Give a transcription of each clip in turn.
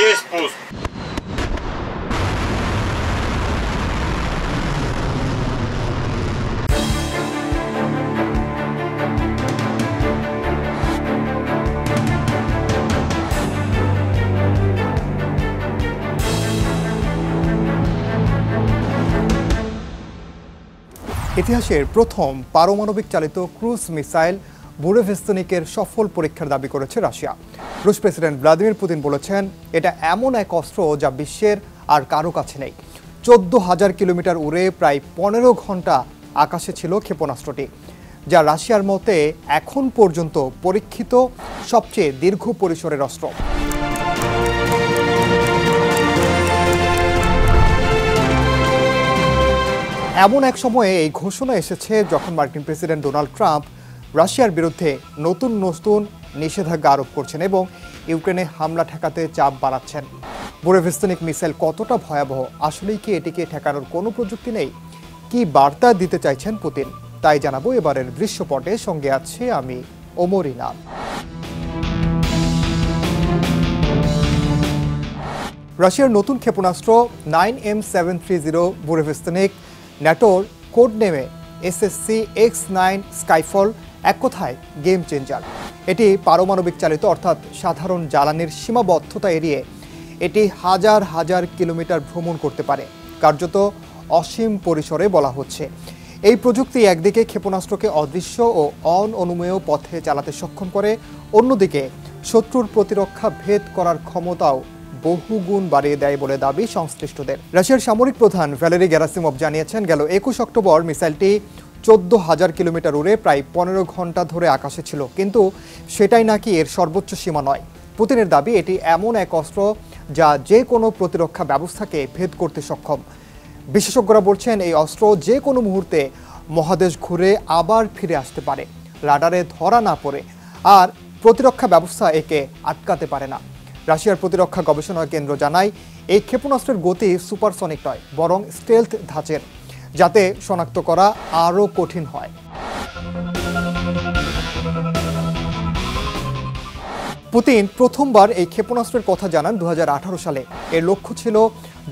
Есть пуск. ইতিহাসের প্রথম পারমাণবিক চালিত ক্রুজ মিসাইল বুরেভেস্তনিকের সফল পরীক্ষার দাবি করেছে রাশিয়া। রুশ প্রেসিডেন্ট ভ্লাদিমির পুতিন বলেছেন, এটা এমন এক অস্ত্র যা বিশ্বের আর কারো কাছে নেই। 14,000 কিলোমিটার উড়ে প্রায় 15 ঘন্টা আকাশে ছিল ক্ষেপণাস্ত্রটি, যা রাশিয়ার মতে এখন পর্যন্ত পরীক্ষিত সবচেয়ে দীর্ঘ পরিসরের অস্ত্র। এমন এক সময়ে এই ঘোষণা এসেছে যখন মার্কিন প্রেসিডেন্ট ডোনাল্ড ট্রাম্প রাশিয়ার বিরুদ্ধে নতুন নিষেধাজ্ঞা আরোপ করছেন এবং ইউক্রেনে হামলা ঠেকাতে চাপ বাড়াচ্ছেন। বুরেভেস্তনিক মিসাইল কতটা ভয়াবহ, আসলেই কি এটিকে ঠেকানোর কোনো প্রযুক্তি নেই? কি বার্তা দিতে চাইছেন পুতিন, তাই জানাবো এবারের দৃশ্যপটে। সঙ্গে আছে আমি ওমর ইনাম। রাশিয়ার নতুন ক্ষেপণাস্ত্র 9M730 বুরেভেস্তনিক ন্যাটোর কোড নেমে SSC-X9 স্কাইফল এক কথায় গেম চেঞ্জার। এটি পারমাণবিক চালিত, অর্থাৎ সাধারণ জ্বালানির সীমাবদ্ধতা এড়িয়ে এটি হাজার হাজার কিলোমিটার ভ্রমণ করতে পারে, কার্যত অসীম পরিসরে বলা হচ্ছে। এই প্রযুক্তি একদিকে ক্ষেপণাস্ত্রকে অদৃশ্য ও অননুমেয় পথে চালাতে সক্ষম করে, অন্যদিকে শত্রুর প্রতিরক্ষা ভেদ করার ক্ষমতাও বহুগুণ বাড়িয়ে দেয় বলে দাবি সংশ্লিষ্টদের। রাশিয়ার সামরিক প্রধান ভ্যালেরি গেরাসিমভ জানিয়েছেন, গেল 21 অক্টোবর মিসাইলটি 14,000 কিলোমিটার উড়ে প্রায় 15 ঘন্টা ধরে আকাশে ছিল, কিন্তু সেটাই নাকি এর সর্বোচ্চ সীমা নয়। পুতিনের দাবি, এটি এমন এক অস্ত্র যা যে কোনো প্রতিরক্ষা ব্যবস্থাকে ভেদ করতে সক্ষম। বিশেষজ্ঞরা বলছেন, এই অস্ত্র যে কোনো মুহূর্তে মহাদেশ ঘুরে আবার ফিরে আসতে পারে, রাডারে ধরা না পড়ে, আর প্রতিরক্ষা ব্যবস্থা একে আটকাতে পারে না। রাশিয়ার প্রতিরক্ষা গবেষণা কেন্দ্র জানায়, এই ক্ষেপণাস্ত্রের গতি সুপারসনিক নয়, বরং স্টেলথ ধাঁচের, যাতে শনাক্ত করা আরও কঠিন হয়। পুতিন প্রথমবার এই ক্ষেপণাস্ত্রের কথা জানান 2018 সালে। এর লক্ষ্য ছিল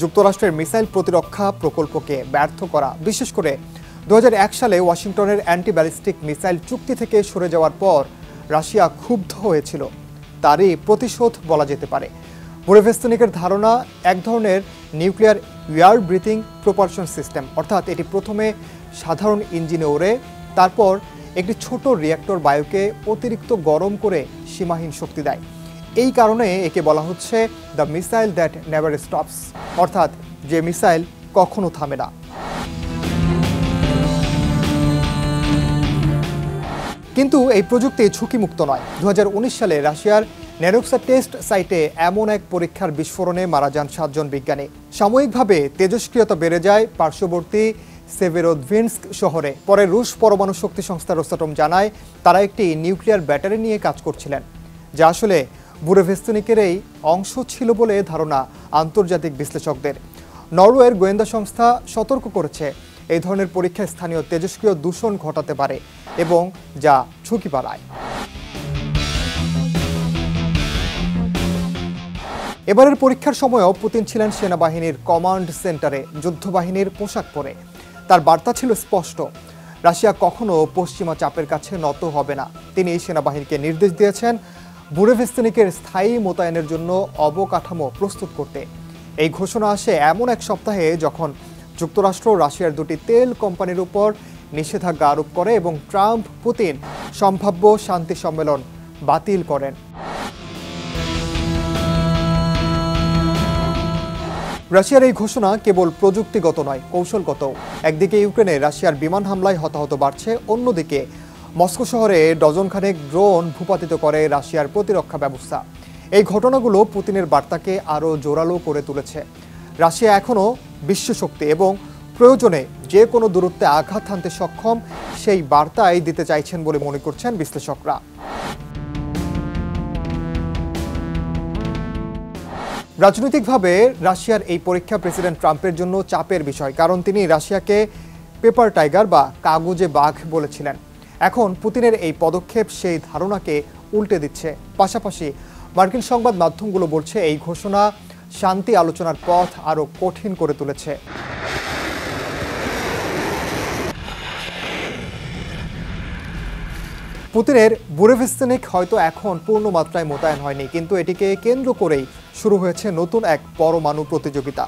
যুক্তরাষ্ট্রের মিসাইল প্রতিরক্ষা প্রকল্পকে ব্যর্থ করা, বিশেষ করে 2001 সালে ওয়াশিংটনের অ্যান্টি ব্যালিস্টিক মিসাইল চুক্তি থেকে সরে যাওয়ার পর রাশিয়া ক্ষুব্ধ হয়েছিল। তারই প্রতিশোধ বলা যেতে পারে। বুরেভেস্তনিকের ধারণা এক ধরনের nuclear air breathing propulsion system, অর্থাৎ এটি প্রথমে সাধারণ ইঞ্জিনে ওড়ে, তারপর একটি ছোট রিঅ্যাক্টর বায়ুকে অতিরিক্ত গরম করে সীমাহীন শক্তি দেয়। এই কারণে একে বলা হচ্ছে the missile that never stops, অর্থাৎ যে মিসাইল কখনো থামে না। কিন্তু এই প্রযুক্তি ঝুঁকিমুক্ত নয়। 2019 সালে রাশিয়ার নেরোক্সা টেস্ট সাইটে এমন এক পরীক্ষার বিস্ফোরণে মারা যান 7 জন বিজ্ঞানী। সাময়িকভাবে তেজস্ক্রিয়তা বেড়ে যায় পার্শ্ববর্তী সেভেরোদভিন্স্ক শহরে। পরে রুশ পরমাণু শক্তি সংস্থা রোসাটম জানায়, তারা একটি নিউক্লিয়ার ব্যাটারি নিয়ে কাজ করছিলেন, যা আসলে বুরেভেস্তনিকের এই অংশ ছিল বলে ধারণা আন্তর্জাতিক বিশ্লেষকদের। নরওয়ের গোয়েন্দা সংস্থা সতর্ক করেছে, এই ধরনের পরীক্ষা স্থানীয় তেজস্ক্রিয় দূষণ ঘটাতে পারে এবং যা ঝুঁকি বাড়ায়। এবারের পরীক্ষার সময়ও পুতিন ছিলেন সেনাবাহিনীর কমান্ড সেন্টারে, যুদ্ধবাহিনীর পোশাক পরে। তার বার্তা ছিল স্পষ্ট, রাশিয়া কখনো পশ্চিমা চাপের কাছে নত হবে না। তিনি সেনাবাহিনীকে নির্দেশ দিয়েছেন বুরেভেস্তনিকের স্থায়ী মোতায়েনের জন্য অবকাঠামো প্রস্তুত করতে। এই ঘোষণা আসে এমন এক সপ্তাহে যখন যুক্তরাষ্ট্র রাশিয়ার দুটি তেল কোম্পানির উপর নিষেধাজ্ঞা আরোপ করে এবং ট্রাম্প পুতিন সম্ভাব্য শান্তি সম্মেলন বাতিল করেন। রাশিয়ার এই ঘোষণা কেবল প্রযুক্তিগত নয়, কৌশলগত। একদিকে ইউক্রেনে রাশিয়ার বিমান হামলায় হতাহত বাড়ছে, অন্যদিকে মস্কো শহরে ডজনখানেক ড্রোন ভূপাতিত করে রাশিয়ার প্রতিরক্ষা ব্যবস্থা। এই ঘটনাগুলো পুতিনের বার্তাকে আরও জোরালো করে তুলেছে। রাশিয়া এখনও বিশ্বশক্তি এবং প্রয়োজনে যে কোনো দূরত্বে আঘাত হানতে সক্ষম, সেই বার্তাই দিতে চাইছেন বলে মনে করছেন বিশ্লেষকরা। রাজনৈতিকভাবে রাশিয়ার এই পরীক্ষা প্রেসিডেন্ট ট্রাম্পের জন্য চাপের বিষয়, কারণ তিনি রাশিয়াকে পেপার টাইগার বা কাগজে বাঘ বলেছিলেন। এখন পুতিনের এই পদক্ষেপ সেই ধারণাকে উল্টে দিচ্ছে। পাশাপাশি মার্কিন সংবাদ মাধ্যমগুলো বলছে এই ঘোষণা শান্তি আলোচনার পথ আরও কঠিন করে তুলেছে। পুতিনের বুরেভিস্তেনিক হয়তো এখন পূর্ণ মাত্রায় মোতায়েন হয়নি, কিন্তু এটিকে কেন্দ্র করেই শুরু হয়েছে নতুন এক পরমাণু প্রতিযোগিতা।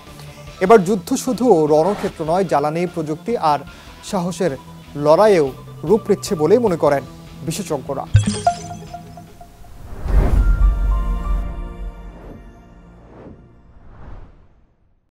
এবার যুদ্ধ শুধু রণক্ষেত্র নয়, জ্বালানি, প্রযুক্তি আর সাহসের লড়াইয়েও রূপ নিচ্ছে বলেই মনে করেন বিশেষজ্ঞরা।